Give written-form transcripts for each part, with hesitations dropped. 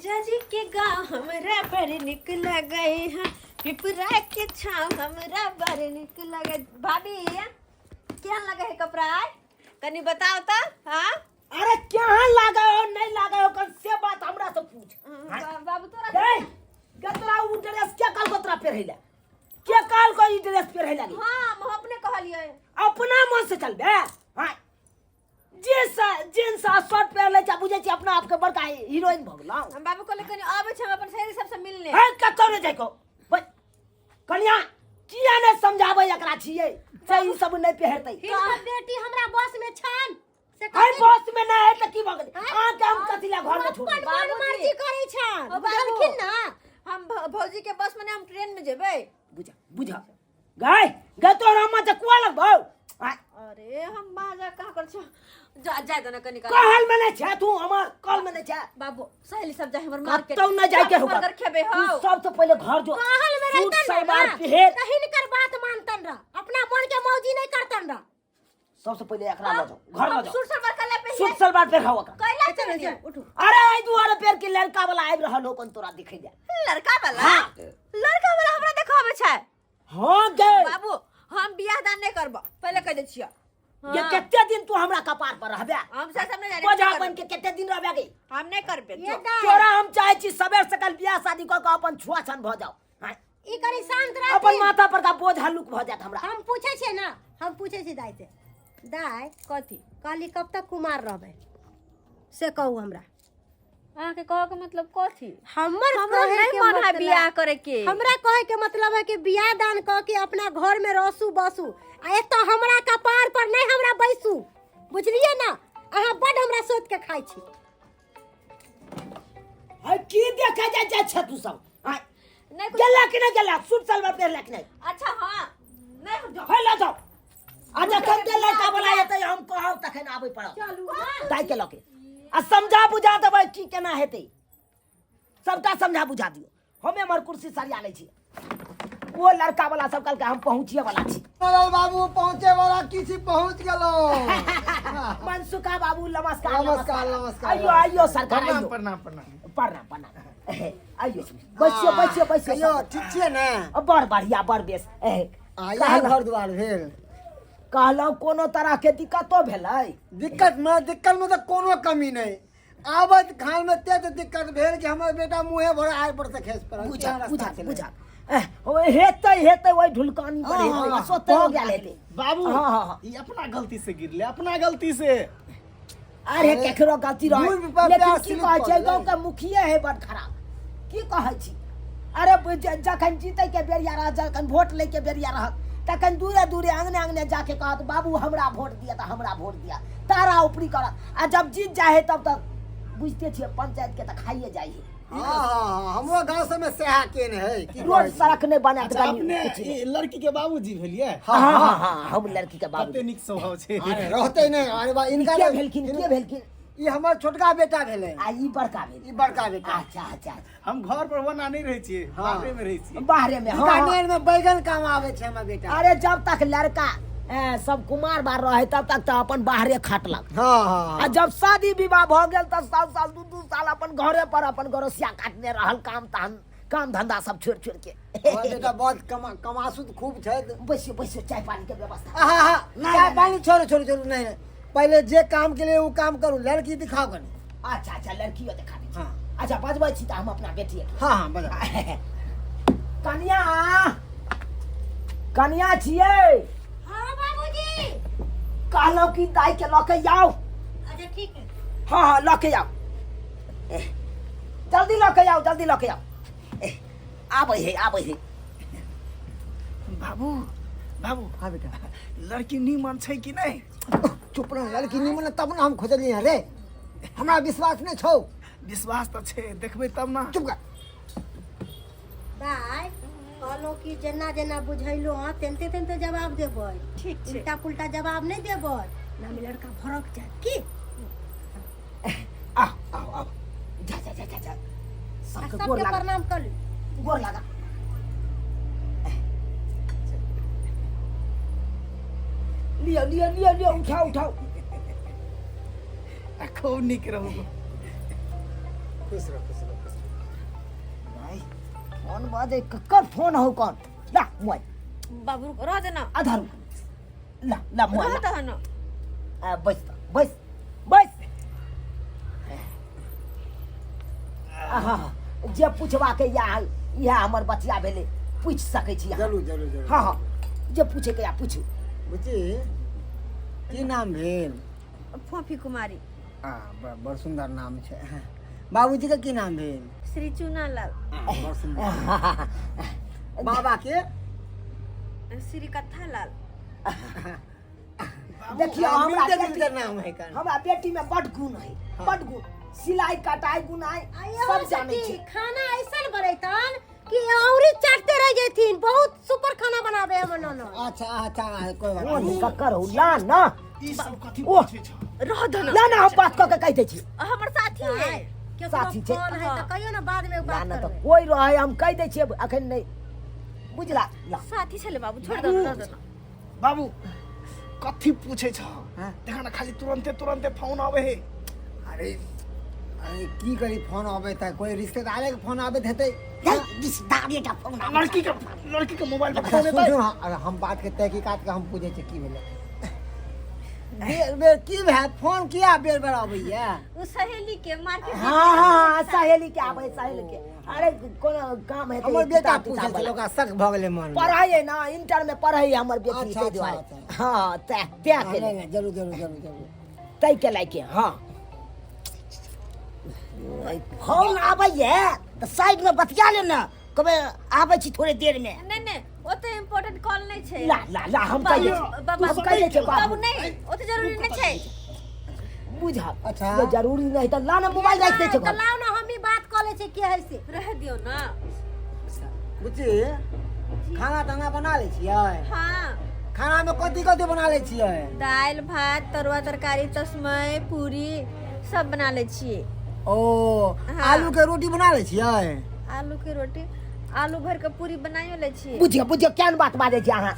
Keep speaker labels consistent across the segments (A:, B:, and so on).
A: राजा जी के गाँव हमरा बड़ निक लगे हैं, पिपरा के छाव हमरा बड़ निक लगे। भाभी क्या लगे है कपड़ा कनी बताओ तो। हाँ
B: अरे क्या लगा हो नहीं लगा हो कौन से बात हमरा से पूछ।
A: बाबू तोरा
B: गए गतरा उ ड्रेस क्या काल गतरा पहरेला क्या काल को ई ड्रेस पहरेला।
A: हाँ हम अपने कहलिए
B: अपना मन से चल बे। हां जींस शर्ट पहन ले बुझे छी अपना आप के बड़का हीरोइन भगला।
A: हम बाबू को लेकर आबे छ अपन सहेली सब से मिलने।
B: है कतौ ने जाको कन्या किया ने समझाबे एकरा छिए से ई सब नहीं पहरतै।
C: तोहर बेटी हमरा बस में छन से
B: है बस में ना है त की भगल आ के हम कथिला घर में छोड़
C: बाबू मर्जी करै छन
A: ओ
C: बुझलखिन ना।
A: हम भौजी के बस में हम ट्रेन में जेबै।
B: बुझा बुझा गए गे तो रामा से कुआ लगबो।
A: अरे हम बाजा कहां कर छ जा जाय दना कनी का
B: कहल में नहीं छे तू हमर कल में नहीं छे।
A: बाबू सहेली सब जाय हमर मार्केट
B: कतौ न जाय के होगा
A: बर्गर खेबे हो।
B: सब तो पहले घर जो
C: कहल में
B: सूट
C: रहतन
B: सलवार
C: ना
B: पहन
C: कहीं कर बात मानतन रा अपना मन के मौजी नहीं करतन रा।
B: सबसे पहले एकरा ले जाओ घर ले जाओ
A: सूट सलवार कले पे
B: सूट सलवार पहनाओ एकरा।
A: कैला चल उठू।
B: अरे आई दुआरे पेर के लड़का वाला आइब रहल हो कोन तोरा दिखै जा।
A: लड़का वाला
B: हाँ।
A: लड़का वाला हमरा देखाबे छै।
B: हां गे
A: बाबू हम बियाह दान नहीं करब पहले कह दे छियै।
B: ये केते दिन तू हमरा कपार पर रहबे
A: हम से सब नहीं जाने
B: बोझा बन के केते दिन रहबे गे।
A: हम नहीं करबे
B: तोरा हम चाहे छी सबेर सकल बियाह शादी क के अपन छुआ छन भ जाओ। हां
C: ई करी शांत रह
B: अपन माथा पर का बोझ हल्लुक भ जात हमरा।
C: हम पूछे छे ना हम पूछे छी दाई से दाई
A: कथी
C: काली कब तक कुमार रहबे से कहू हमरा।
A: अहाँ के कह के मतलब कथी
C: हमर
A: हमरा
C: कहे
A: नहीं
C: के
A: मन है
C: मतलब-
A: बियाह करे के।
C: हमरा कहे के मतलब है कि बियाह दान क के अपना घर में रहसू बसू आ एतो हमरा कपार पर नहीं हमरा बैसू बुझलिए ना। अहाँ बड हमरा सोच के खाई छी।
B: है की देखा जा छ तू सब। हां
A: नहीं कुछ
B: गेला कि नहीं गेला सूट सलवार पहनला कि नहीं।
A: अच्छा हां नहीं हम जाओ
B: है ला जाओ आज कब के लड़का वाला हेतै हम कहौ तखन आबै पड़ो
C: चलू हां
B: ताई के लके आ समझा बुझा देबै की केना हेतै सबका समझा बुझा दियो। हमें हमर कुर्सी सरिया लै छी वो लड़का वाला सब कल के हम पहुंचिए वाला छी।
D: अरे बाबू पहुंचे वाला किसी पहुंच गेलो।
B: मनसुखा बाबू नमस्कार
D: नमस्कार नमस्कार
B: आइयो आइयो सरकार
D: प्रणाम
B: आइयो
D: प्रणाम प्रणाम
B: प्रणाम प्रणाम आइयो बसियो बसियो बसियो
D: कहियो ठीक छियै ने।
B: बड़ बढ़िया बड़ बेस
D: आया घर द्वार भेल
B: कहलौ कोनो तरह के दिक्कतो भेलै।
D: दिक्कत में तो कोनो कमी नहीं आबत खान में ते तो दिक्कत भेल कि हमर बेटा मुंहे भर आय पर से खेस पर
B: बुझा बुझा बुझा हेतै हेतै ओइ ढुलकानी पर हेतै
D: हाँ,
B: सोते हो गेल हेतै।
E: बाबू
B: हाँ, हाँ, हाँ।
E: ये अपना गलती से गिरले अपना गलती से।
B: अरे केकरो गलती रह
D: दूर पर
B: लेकिन
D: प्यास
B: की
D: स्लिप
B: कहै छै
D: कर
B: गांव के मुखिया है बड़ खराब की कहै छी। अरे जखन जीतै के बेरिया रह जखन वोट लै के बेरिया रह तखन दूरे दूरे अंगने अंगने जाके कहत बाबू हमरा वोट दिया त हमरा वोट दिया तारा ऊपरी करत आ जब जीत जाए है तब तक बुझते छियै पंचायत के त खाइए जाए है।
D: हां हमरो गांव से में सेहा केन है की
B: रोड सड़क नहीं बना
E: अच्छा अपने ये लड़की के बाबूजी भेलिए।
B: हां हां हां हम लड़की के बाबू
E: कते निक स्वभाव छे।
D: अरे रहते नहीं अरे बा इनका
B: के भेलखिन
D: ई हमर छोटका बेटा भेले
B: आ ई बड़का भेल
D: ई बड़का बेटा।
B: अच्छा अच्छा
E: हम घर पर बना नहीं रहे छिए बाहरे में रहे छिए।
B: बाहरे में
D: इनका
B: हां
D: नेर में बैगन काम आवे छे हमर बेटा।
B: अरे जब तक लड़का सब कुमार बार रहे तब तक तो अपन बाहरे खाटलक
D: हां हां
B: आ जब शादी विवाह भ गेल त साल साल दू साल अपन घरे पर अपन गरोसिया काटने रहल काम धंधा सब छोड़ छोड़ के।
D: हमर बेटा बहुत कमासुत खूब छे।
B: बैसियो बैसियो चाय पानी के व्यवस्था।
D: आहा चाय पानी छोड़ो छोड़ो छोड़ो नहीं पहले जे काम के लिए वो काम करूं लड़की दिखाओ कनी।
B: अच्छा अच्छा लड़कियों दिखा दी।
D: हाँ।
B: अच्छा बजबै छी त हम अपना बेटी
D: हां हां बजा
B: कन्या कन्या छियै।
C: हां बाबूजी
B: कहलो कि दाई के लके जाओ।
C: अच्छा ठीक है
B: हाँ हाँ लके जाओ जल्दी लके जाओ जल्दी लके जाओ आबै है।
E: बाबू बाबू
D: हां बेटा
E: लड़की नीमन छै कि नहीं।
D: चुप रह लड़की निमन तब ना हम खोजलिए रे हमरा विश्वास नहीं छौ।
E: विश्वास तो छे देखबे तब ना।
D: चुप कर
C: दाई कहलो कि जेना जेना बुझैलो हां तेनते तेनते जवाब देबै
A: ठीक छै।
C: उल्टा पुल्टा जवाब नहीं देबै ना में लड़का भड़क जाए की।
B: आओ आओ आओ जा जा जा जा जा सबके गोर
C: सबके
B: लगा
C: प्रणाम कर ली।
B: गोर लगा लियो लियो लियो लियो उठाओ उठाओ
E: खूब निक रहू।
D: खुश रहो खुश रहो खुश रहो।
B: आई फोन बाजे ककर फोन हो कौन ला मोबाइल
A: बाबू रह दे ना,
B: आधार ला ला मोबाइल
A: रह दे ना।
B: बस बस बस आहा जे पूछवा के या हमर बचिया भेले पूछ सकै छी अहाँ।
D: जरूर जरूर जरूर।
B: हाँ हाँ जे पूछे के या पूछू।
D: बुच्ची की नाम भेल?
A: फोफी कुमारी।
D: बड़ सुंदर नाम छै। बाबूजी के की नाम भेल?
A: श्री चूनालाल।
D: बड़ सुंदर। बाबा के?
A: श्री कथालाल।
B: देखियो हमरा
D: मिलते नाम है कन।
B: हमरा बेटी में बड़ गुण है, बड़ गुण, सिलाई कटाई बुनाई सब जाने छी।
C: खाना ऐसा बनेतन कि औरी चाटते रह जैथिन। बहुत सुपर खाना बनावे हमन न।
D: अच्छा अच्छा कोई बात
B: ओ
D: नहीं।
B: ककर हो ला ना
E: ई सब कथी
B: ओ
E: पूछे छ?
A: रह दे ना।
B: ला ना हम बात क के कह दे छी।
A: हमर साथी है।
C: केकरो
B: साथी छै।
C: फोन है त कहियो ना बाद में
B: ला
C: बात
B: ना तो
C: करबै।
B: कोई रहे हम कह दे छी अखन नहीं बुझला। ला
A: साथी छले बाबू, छोड़ दे, रह दे ना।
E: बाबू कथी पूछे छ?
D: हाँ?
E: देखा ना खाली तुरंते फोन आवे है।
D: अरे अरे की करी फोन आवे था, कोई रिश्तेदार के फोन आवे थे।
B: रिश्तेदारी का फोन
E: लड़की के मोबाइल पर
D: अच्छा
E: फोन है।
D: सुनो, अरे हम बात के तहकीकात के हम पूछे छे की भेले। बेर बेर की भे फोन किया बेर बेर आबैया?
A: उ सहेली के मार्केट में।
B: हाँ हाँ सहेली के आवे सहेली के। अरे कोनो काम है
D: हमर बेटा पूछे छे, ओकरा शक भ गेले मन में।
B: पढ़ाई है ना, इंटर में पढ़ाई हमर बेटी
D: अच्छा,
B: से
D: अच्छा,
B: दुआरे।
D: अच्छा।
B: हाँ त्या
D: हाँ,
B: के
D: नहीं, नहीं, जरूर जरूर जरूर जरूर।
B: तै के लायके हाँ फोन आबै है तो साइड में बतिया ले ना, कबे आबै छी थोड़े देर में।
A: नहीं नहीं, वो तो इम्पोर्टेंट कॉल नहीं छे।
B: ला ला ला हम कह दे
A: बाबू
B: हम कह दे छे
A: बाबू
B: बाबू
A: नहीं, वो तो जरूरी नहीं छे।
B: बुझा।
D: अच्छा।
B: ये जरूरी नहीं तो ला ना मोबाइल रख दे छे
C: तो
B: घर।
C: लाओ ना हम ही बात कर ले छे के है से।
A: रह दियो ना।
D: बुच्ची खाना ताना बना ले छियै?
A: हाँ,
D: खाना में कथी कथी बना ले छियै?
A: दाल भात तरुआ तरकारी तस्मै पूरी सब बना ले छिए।
D: ओ
A: हाँ।
D: आलू के रोटी बना ले छियै?
A: आलू के रोटी, आलू भर के पूरी बनाइयो ले छिए।
B: बुझियो बुझियो केन बात बाजै छी अहाँ।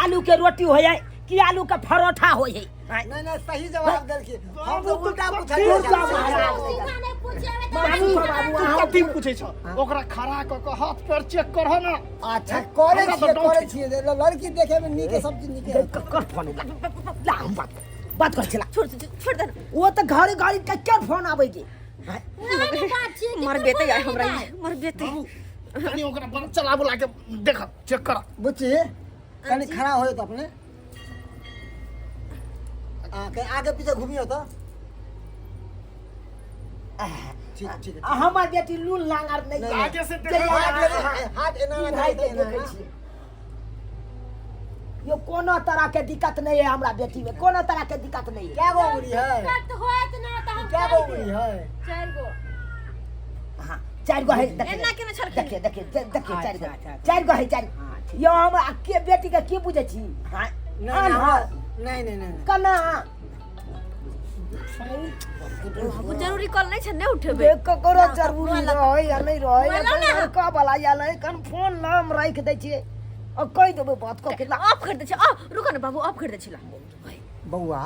B: आलू के रोटी होय है कि आलू के परोठा होय है?
D: नहीं नहीं सही जवाब देलखिन। हम तो उल्टा
B: ठीक
D: पूछलियै।
B: बा महाराज।
C: सीधा नहीं पूछे तो
B: बाबू बाबू
E: तू
B: अहाँ
E: कथी पूछे छ? ओकरा खड़ा क के हाथ पैर चेक करह ना।
D: अच्छा करे
E: हमरा तो
D: छियै
E: डाउट
D: करे
E: है।
D: छियै। लड़की देखे में नीक है, सब चीज नीक है।
B: कर फोन ला हम बात कर छला।
A: छोड़ दे ना।
B: वो तो घड़ी घड़ी ककर फोन आबै के।
C: नहीं बात छी
A: मर बेटे आए हमरा ये, मर बेटे।
E: कनी ओकरा बन चला बुला के देख चेक कर।
D: बुच्ची कनी खड़ा होए तो अपने आगे पीछे घूमियो तो। ठीक ठीक है।
B: हमर बेटी लूल लांगर नहीं है।
E: आगे से
B: चलिए,
D: हाथ एना
B: ई
D: ना
B: भाई के
D: एना
B: देखै
D: ना।
B: छियै। यो कोनो तरह के दिक्कत नहीं है हमरा बेटी में, कोनो तरह के दिक्कत नहीं है।
D: क्या गो उंगली है?
C: कट होत ना तो हम
D: क्या गो उंगली है?
A: 4 गो।
B: हाँ चार गो है।
A: एना केना छलखिन?
B: देखिए देखिए देखिए चार गो
D: अच्छा, अच्छा।
B: चार गो है चार। यो हम के बेटी के की बुझे छी? हाँ
D: नहीं नहीं नहीं
B: कना
A: वो जरूरी कॉल नहीं छे, नहीं उठेबे।
B: देख ककरो जरूरी रहे या नहीं रहे या
A: बोला ना।
B: का वाला या नहीं कन फोन नाम राख दे छियै और कह देबे बात क के ला।
A: ऑफ कर दे छे। रुको ना बाबू, ऑफ कर दे छला।
D: बउआ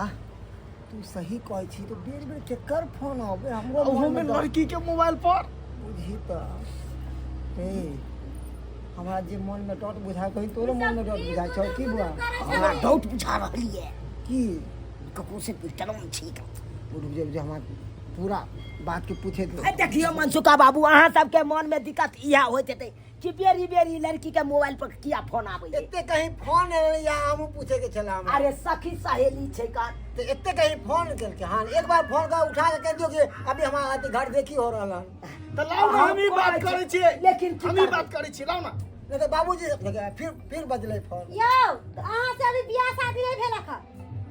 D: तू सही कहै छी तो बेर बेर केकर फोन आबे हमरो
E: ओहो
D: मन
E: में
D: में
E: लड़की के मोबाइल पर
D: बुझी तो ए हमरा जे मन में डॉट बुझा कहीं तोरो मन में डॉट बुझा छौ की बुआ?
B: हमरा डाउट बुझा रहली है
D: की
B: ककरो से पूछलम छी का।
D: रुक जा हमरा पूरा बात के पूछे
B: ए देखियो मनसुका बाबू अहाँ सबके मन में दिक्कत इहा होइत हेतै कि बेरी बेरी लड़की के मोबाइल पर किया फोन आबै है।
D: एते कहीं फोन या हम पूछे के छला हम
B: अरे सखी सहेली छै का।
D: तो एते कहीं फोन करके हां एक बार फोन का उठा के कह दियो कि अभी हमारा घर देखी हो रहल
E: तो लाओ ना हम ही बात करे छियै।
B: लेकिन की
E: हम ही
B: करबै?
E: बात करे छियै, लाओ ना।
D: नहीं तो बाबूजी फिर बजले फोन।
C: यो अहाँ से अभी बियाह शादी नहीं भेल खा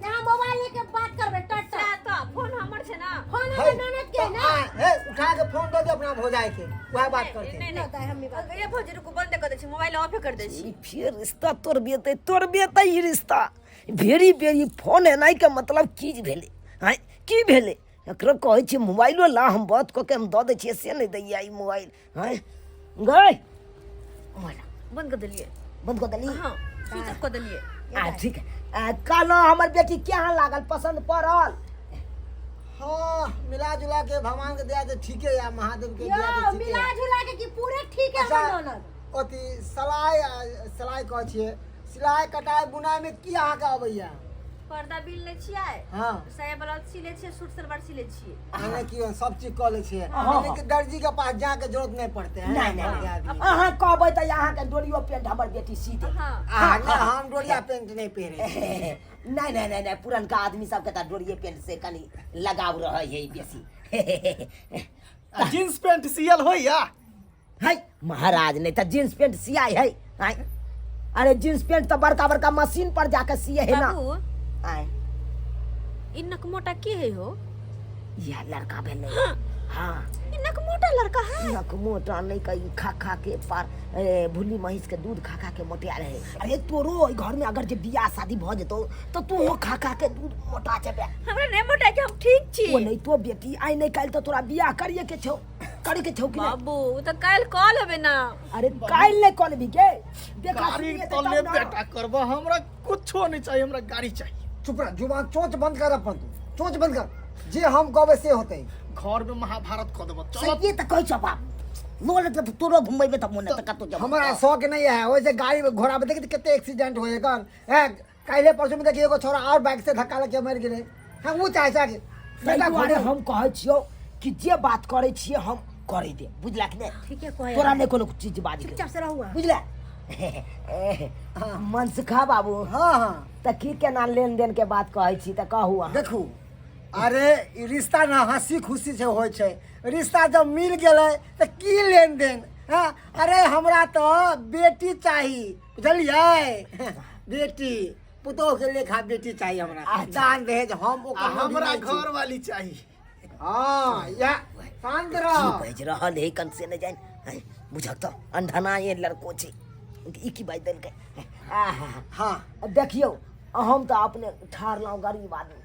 C: जहां मोबाइल लेके बात करबे टट
A: तो फोन हमर छे ना।
C: फोन
D: है,
C: में ननद के
D: तो
C: ना
D: है उठा के फोन दे दे अपना भौजाई के वह बात करते
A: नहीं
C: होता है, हम भी बात
A: नहीं, ये भौजी रुको, बंद कर दे छे, मोबाइल ऑफ कर दे छी।
B: फिर रिश्ता तोड़बेतै ई रिश्ता भेरी बेरी फोन एनाइ के मतलब की भेलै? हैं की भेलै? एकरो कहै छी मोबाइलो ला हम बात कऽ के हम दऽ दै छियै से नहीं दैया ई मोबाइल। हैं गई
A: बंद कर दिलिए।
B: बंद कऽ देली।
A: हाँ, स्विच ऑफ कर दिलिए।
B: ठीक है। कहलौं हमर बेटी केहन लागल, पसंद पड़ल?
D: हाँ मिला जुला के भगवान के दया से ठीक है या महादेव के
C: यो
D: दया से ठीक
C: मिला
D: है।
C: जुला के कि पूरे ठीक ननद
D: अथी सिलाई कहै छियै सिलाई कटाई बुनाई में की अहाँके अबैया
A: पर्दा बिल लै छियै
D: हाँ
A: साया ब्लाउज सी लै छियै सूट सलवार सी लै छियै
D: हमें की सब चीज कऽ लै छियै
B: हाँ।
D: लेकिन दर्जी के पास जाके जरूरत नहीं पड़ते हैं
B: नहीं अहाँ कहबै तऽ अहाँके डोरियो पेंट हमर बेटी सी दे
A: हाँ
D: हम डोरिया पेंट नहीं पहने
B: नहीं पुरनका आदमी सबके तऽ डोरिये पेंट से कनी लगाव रहै है बेसी
E: जींस पैंट सियल होइया
B: है महाराज नहीं तो जींस पेंट सियाई है आय अरे जींस पेंट तो बड़का बड़का मशीन पर जाकर सिए है ना
A: बाबू
B: आय
A: इ नकमोटा के है हो
B: यह लड़का भेलै हाँ
A: इ नकमोटा लड़का है
B: नक मोटा नहीं कहीं खा खा के पार भूली महिष के दूध खा खा के मोटिया रहे अरे तोरो घर में अगर जे बियाह शादी भ जेतो तो तू खा खा के दूध मोटा जेबे
A: हमरा नहीं मोटा के हम ठीक छी
B: वो नहीं तो बेटी आई नहीं काल तो तोरा बियाह करिए के छौ करे के छौ कि नहीं?
A: बाबू वो तो काल कॉल होबे ना
B: अरे काल नहीं कॉल भी के देखा
E: गाड़ी
B: सुनिए
E: तो
B: तो
E: ले
B: तब ना।
E: बेटा करबो हमरा कुछो नहीं चाहिए हमरा गाड़ी चाहिए
D: चुप रह जुबान चोंच बंद कर अपन तू चोंच बंद कर जे हम कहबै से होतै
E: घर में महाभारत कह देबो चलो
B: सही त कहै छ बाप लोल त तोरो घुमबै त मोने त कतो जब
D: हमारा शौक नहीं है वैसे गाड़ी में घोड़ा में देखिए कितने एक्सीडेंट हुए गन है काले परसों में देखिए एगो छोरा और बाइक से धक्का लगे मर गेले हम वो चाहे चाहे बेटा
B: अरे
D: घोड़े
B: हम कहै छियो कि जे बात करै छियै हम करे दे बुझला कि नहीं
C: ठीक है कोई
B: तोरा नहीं कोनो चीज बाज के
C: चुपचाप से रहू
B: बुझला मन सिखा बाबू
D: हाँ हाँ
B: त की केना लेन देन के बात कहै छी त कहू अहाँ
D: देखू अरे ई रिश्ता ना हंसी खुशी से होय छै रिश्ता जब मिल गेलै त की लेन देन हाँ अरे हमरा तो बेटी चाहिए बुझलिए बेटी पुतोह के लेखा बेटी चाहिए हमरा दान दहेज हम ओकर
E: हमरा
D: नहीं छी।
E: घर वाली चाहिए
D: हाँ या शांत
B: की
D: रह
B: बज रहल है कन से न जान बुझक तो अंधना ये लड़को छी ई की बाज देल के
D: हाँ
B: देखियो हम तो अपने ठारलौ गरीब आदमी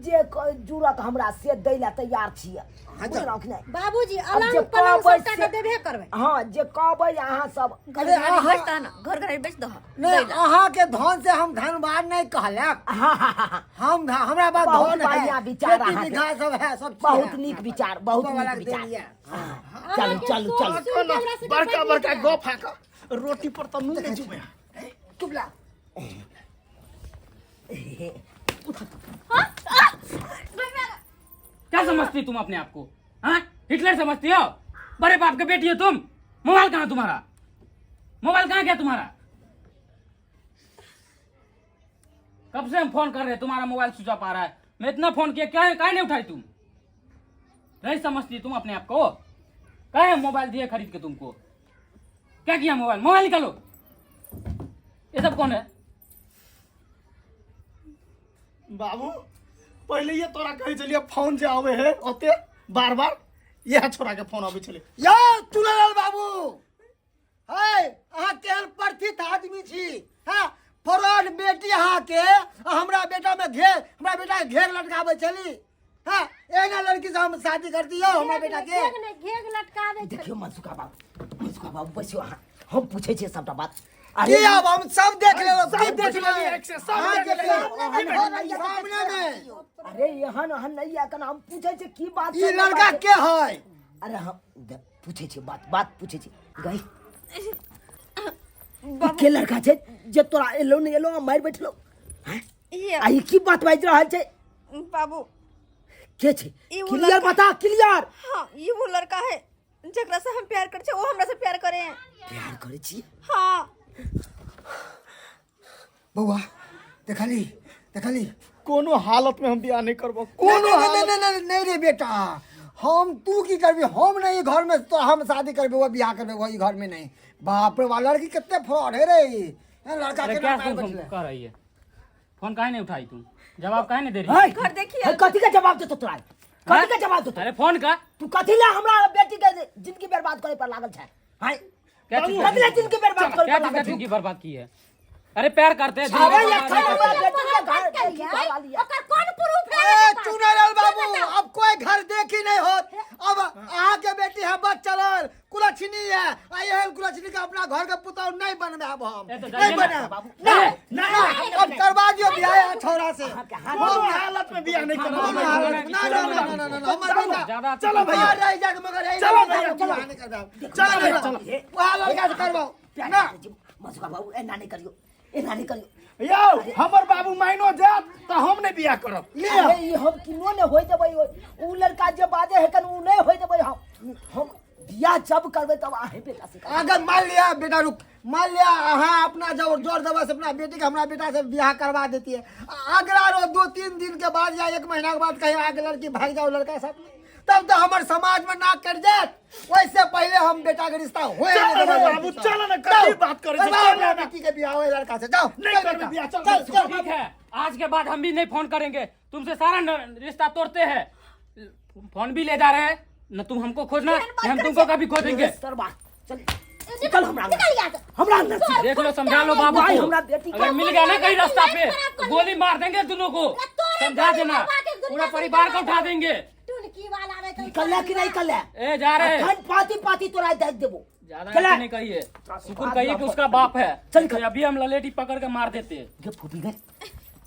B: जे जरूरत हमरा से दै ला तैयार छियै बुझलौ कि नहीं
C: बाबूजी
B: अब
C: अलग
B: जे
C: पलंग
B: कहबै
C: सब टाका
B: से-
C: देबे करबै
B: हाँ जे कहबै अहाँ सब
D: अरे अहाँ
A: बेचता ना घर घर बेच दो
D: नहीं अहाँ के धन से हम धनवान नहीं कहलक हम हमरा पास
B: बहुत
D: धन है
B: बढ़िया विचार
D: खेती
B: अहाँके।
D: बिगहा सब है सब चीज
B: बहुत
D: है।
B: नीक विचार बहुत
D: ऊपर वाला
B: नीक
D: के
B: विचार
D: देलिए।
B: चलू चलू चलू
C: सुन के हमरा से
E: बड़का
C: बैठ
E: बड़का
C: जा।
E: गप हाका रोटी पर तो नून नहीं जुबे
D: चुप ला
F: क्या समझती तुम अपने आप को? हाँ, हिटलर समझती हो? बड़े बाप के बेटी हो तुम। मोबाइल कहाँ तुम्हारा? मोबाइल कहाँ गया तुम्हारा? कब से हम फोन कर रहे हैं, तुम्हारा मोबाइल स्विच ऑफ आ रहा है। मैं इतना फोन किया, क्या काहे नहीं उठाई तुम? नहीं समझती तुम अपने आप को? काहे मोबाइल दिए खरीद के तुमको? क्या किया मोबाइल? मोबाइल निकालो। ये सब कौन है?
E: बाबू पहले ये तोरा कहे चलिए फोन जे आवे है ओते बार बार यह छोरा के फोन आवे चले
D: यो चुनलाल बाबू है अहाँ केहन प्रथित आदमी छी हाँ फरौड बेटी अहाँ के हमरा बेटा में हमरा बेटा के घेर लटकावे चली हाँ एना लड़की से हम शादी कर दियो हमरा बेटा के
C: घेग ने घेग लटका दे छै।
B: देखियो मनसुखा बाबू बसियो अहाँ हम पूछे छियै सबटा बात
D: की अब हम सब देख लेब
E: सब देख लेब, एक से सब
D: हाँ,
E: देख
D: देख
E: लेब।
D: लेब। सामने में
B: अरे एहन हन नहीं आकन हम पूछे छियै की बात
D: ई लड़का के है
B: अरे हम पूछे छियै बात पूछे छियै गई के लड़का छै जे तोरा एलो नहीं एलो मारि बैठलो हैं
A: ये
B: आ ई की बात बाजि रहल छै
A: बाबू
B: के छै
A: ई वो
B: क्लियर
A: लड़का-
B: बता क्लियर
A: हाँ ये वो लड़का है जकरा से हम प्यार करे वो हमरा से प्यार करे हैं
B: प्यार करे छी
A: हाँ
D: बउआ देखली
E: कोनो हालत में हम बियाह नहीं करबो
D: कोनो
E: कोनो हालत
D: नहीं रे बेटा हम तू की करबी हम नहीं घर में तो हम शादी करबे वो बियाह करबे वही घर में नहीं बाप रे वाला लड़की कितने फ्रॉड है रे ये लड़का
F: अरे
D: के
F: क्या
D: नाम
F: तुम
D: बैठले
F: कह रही है? फोन काहे नहीं उठाई तुम? जवाब काहे नहीं दे रही?
B: है
A: घर देखिए।
B: है, कथी का जवाब दे तो तोरा कथी का जवाब दे
F: अरे फोन का
B: तू कथी ला हमरा बेटी के जिंदगी बर्बाद करे पर लागल छै हैं
F: क्या चीज
B: कथी ला जिंदगी बर्बाद करे
F: क्या
B: पर
F: चीज का
B: लागल
F: जिंदगी बर्बाद की है? अरे प्यार करते हैं
B: अरे
F: जिंदगी
B: ये
F: बर्बाद नहीं
B: खाना
F: करते।
B: बेटी के घर देखी घर वाली है।
C: ओकर कोन प्रूफ है
D: ए चुनलाल बाबू अब कोई घर देखी नहीं होत अब अहाँ के बेटी है बच चलल कुला छिन नहीं है आ ये कुलछनी का अपना घर का पुतौ नहीं बनबाब हम
F: ए तो
D: नहीं
F: जाइए ना,
D: बना
F: बाबू।
D: ना ना अब करवा दियो बियाह छोरा से
E: कौन हालत में बियाह नहीं
D: कौन
E: करना
D: हालत? ना ना ना ना ना ना हमर बेटा
F: ज्यादा
E: चलो भैया
D: बाहर रह जाके मगर यही
E: चलो
D: नहीं
E: भैया,
D: करवाओ,
E: चलो।
D: नहीं करवाओ।
E: चलो भैया, चलो।
D: वहाँ लड़का से करवाओ ना
B: मसुका बाबू ए नानी करियो ए नानी करियो
E: यो हमर बाबू मायनो जात तो हम नहीं बियाह करब
B: अरे ये हम किनो ने होय देबै उ लड़का जे बाजे है कन उ नहीं होय देबै हम बियाह जब करबै तब आहे बेटा से करबै।
D: अगर मान लिया बेटा रुक मान लिया हाँ अपना जोर जोर दबा से अपना बेटी का हमारा बेटा से ब्याह करवा देती है अगर वो 2-3 दिन के बाद या 1 महीना के बाद कहीं आगे लड़की भाग जाओ लड़का साथ में तब तो हमारे समाज में नाक कट जाए वैसे पहले हम बेटा का रिश्ता होए
E: चलो ना बाबू, चलो ना, कभी बात करे से, चलो ना।
D: बेटी के ब्याह होए लड़का से जाओ
E: नहीं
D: चल
E: करबे
D: बेटा,
E: बियाह, चल,
D: चल
E: चल,
D: चल
F: ठीक है, आज के बाद हम भी नहीं फोन करेंगे तुमसे, सारा रिश्ता तोड़ते हैं। फोन भी ले जा रहे हैं, न तुम हमको खोजना न हम तुमको कभी खोजेंगे।
B: सर बात चल निकल हमरा अंदर से
F: देख लो, समझा लो बाबू
B: भाई,
F: को।
B: हमरा बेटी
F: अगर मिल गया ना कहीं रास्ता पे तो गोली मार देंगे दोनों को, समझा देना। पूरा परिवार को उठा देंगे।
C: टुनकी वाला रे तो
B: कल्ला कि नहीं कल्ला
F: ए जा रहे हैं,
B: अखन पाती पाती तोरा देख देबो
F: ज्यादा
B: चला।
F: ऐसे नहीं कहिए, शुक्र कहिए कि उसका बाप है।
B: चल,
F: तो अभी हम ललेटी पकड़ के मार देते।
B: के फूटी गए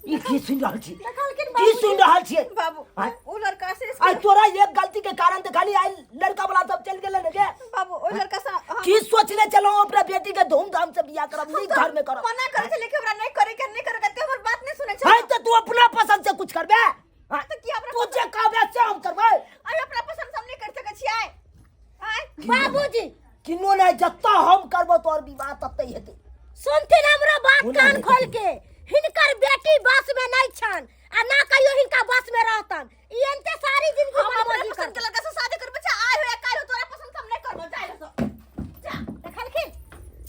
B: ई की सुन रहल छी
C: देखलखिन
B: की सुन रहल छी
A: बाबू
B: आय?
A: वो लड़का से
B: आई तोरा एक गलती के कारण तो खाली आई लड़का वाला सब चल गेले ने के
A: बाबू वो लड़का से
B: की सोचले चलो अपना बेटी के धूमधाम से बियाह करब नहीं घर में करब
A: मना करे से लेके हमरा नहीं करे के नहीं करे के हमर बात नहीं सुने
B: है
A: छै।
B: तो तू अपना पसंद से कुछ करबे
A: तो की अपना
B: तू जे कहबे से हम करबै
A: आई अपना पसंद हम नहीं कर सके छियै। आय
C: बाबूजी
B: किनो नहीं जत्ता हम करबो तोर विवाह तत्ते हेतै
C: सुनथिन हमरो बात
B: बोला
C: कान
B: नहीं
C: खोल
B: किसी।
C: के। हिनकर बेटी बस में नहीं छन आ ना कहियो हिनका बस में रहतन। ई एनते सारी जिंदगी
A: हम अपना
C: बाबूजी
A: पसंद के
C: कर
A: लड़का से शादी करबे छै। आय हो या काल हो तोरा पसंद हम नहीं करबो जाय रे सो जा।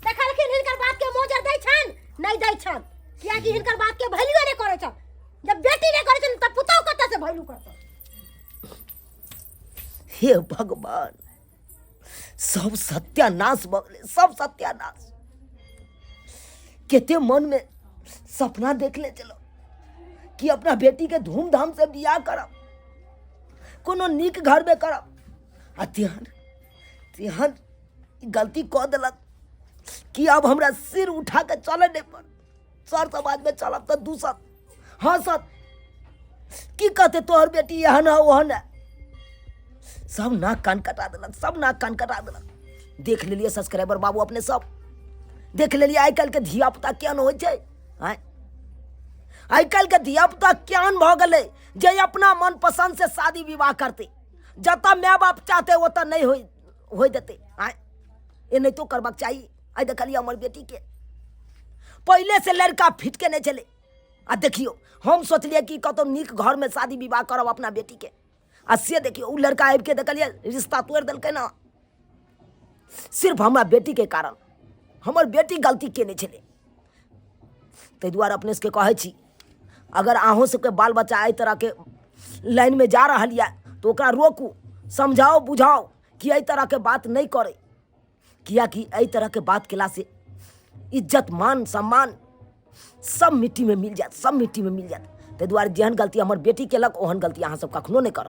C: देखलखिन हिनकर बात के मोजर दै छन नहीं दै छन, किया कि हिनकर बात के वैल्यू नहीं करे छन। जब बेटी नहीं करे छन तब पुतौ कत से वैल्यू करतन।
B: हे भगवान सब सत्यानाश भ गेलै सब सत्यानाश केते मन में सपना देख ले चलो कि अपना बेटी के धूमधाम से बियाह करब कोनो नीक घर में करब आ तेहन गलती कऽ देलक कि अब हमरा सिर उठा के चले नहीं पर सर समाज में चलब तो दूसर हंसत की कहते तोहर बेटी एहन है ओहन है सब नाक कान कटा देलक सब नाक कान कटा देलक देख लेलिए सब्सक्राइबर बाबू अपने सब देख लेलिए आइ काल्हि के धिया पुता केहन होइ छै आइ काल्हि के धिया पुता केहन भऽ गेलै जे अपना मन पसंद से शादी विवाह करते जतऽ माय बाप चाहते ओतऽ नहीं होइ देते ये नहीं तो करबाक चाहिए। आइ देखलिए हमर बेटी के पहले से लड़का फिट के नहीं चले आ देखियो हम सोचलिए कि कतौ नीक घर में शादी विवाह करब अपना बेटी के आ से देखियो उ लड़का आबि के देखलिए रिश्ता तोड़ देलकै ना सिर्फ हमरा बेटी के कारण। हमर बेटी गलती केने छलै ताहि दुआरे अपने सबके कहै छी अगर अहूँ सबके बाल बच्चा एहि तरह के लाइन में जा रहल यऽ तो ओकरा रोकू समझाओ बुझाओ कि एहि तरह के बात नहीं करे कियाकि एहि तरह के बात केला से इज्जत मान सम्मान सब मिट्टी में मिल जात सब मिट्टी में मिल जात। ताहि दुआरे जेहन गलती हमर बेटी केलक ओहन गलती अहाँ सब कखनो नहीं करब।